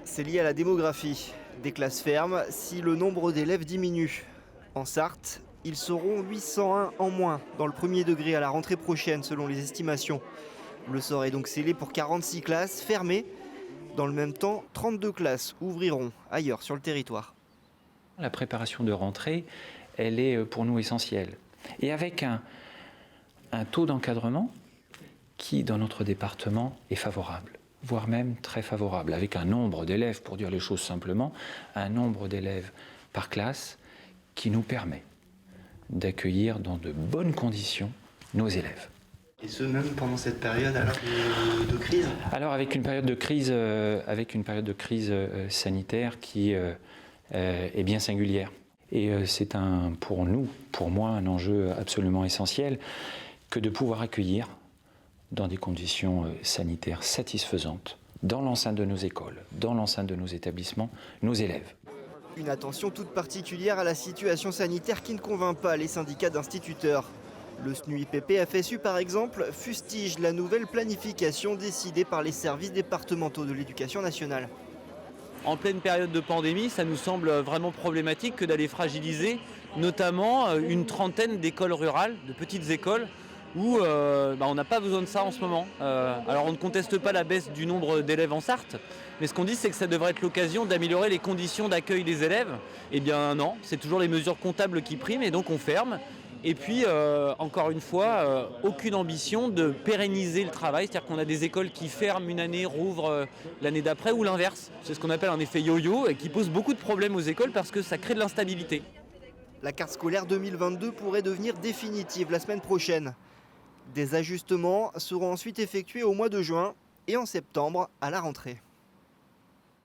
C'est lié à la démographie. Des classes ferment si le nombre d'élèves diminue. En Sarthe, ils seront 801 en moins dans le premier degré à la rentrée prochaine selon les estimations. Le sort est donc scellé pour 46 classes fermées. Dans le même temps, 32 classes ouvriront ailleurs sur le territoire. La préparation de rentrée, elle est pour nous essentielle. Et avec un taux d'encadrement qui, dans notre département, est favorable, voire même très favorable, avec un nombre d'élèves, pour dire les choses simplement, un nombre d'élèves par classe qui nous permet d'accueillir dans de bonnes conditions nos élèves. Et ce, même pendant cette période alors de crise ? Alors avec une période de crise sanitaire qui est bien singulière. Et c'est pour moi, un enjeu absolument essentiel que de pouvoir accueillir dans des conditions sanitaires satisfaisantes, dans l'enceinte de nos écoles, dans l'enceinte de nos établissements, nos élèves. Une attention toute particulière à la situation sanitaire qui ne convainc pas les syndicats d'instituteurs. Le SNUIPP-FSU par exemple fustige la nouvelle planification décidée par les services départementaux de l'éducation nationale. En pleine période de pandémie, ça nous semble vraiment problématique que d'aller fragiliser notamment une trentaine d'écoles rurales, de petites écoles, où on n'a pas besoin de ça en ce moment. Alors on ne conteste pas la baisse du nombre d'élèves en Sarthe, mais ce qu'on dit c'est que ça devrait être l'occasion d'améliorer les conditions d'accueil des élèves. Eh bien non, c'est toujours les mesures comptables qui priment et donc on ferme. Et puis, encore une fois, aucune ambition de pérenniser le travail. C'est-à-dire qu'on a des écoles qui ferment une année, rouvrent l'année d'après, ou l'inverse. C'est ce qu'on appelle un effet yo-yo et qui pose beaucoup de problèmes aux écoles parce que ça crée de l'instabilité. La carte scolaire 2022 pourrait devenir définitive la semaine prochaine. Des ajustements seront ensuite effectués au mois de juin et en septembre à la rentrée.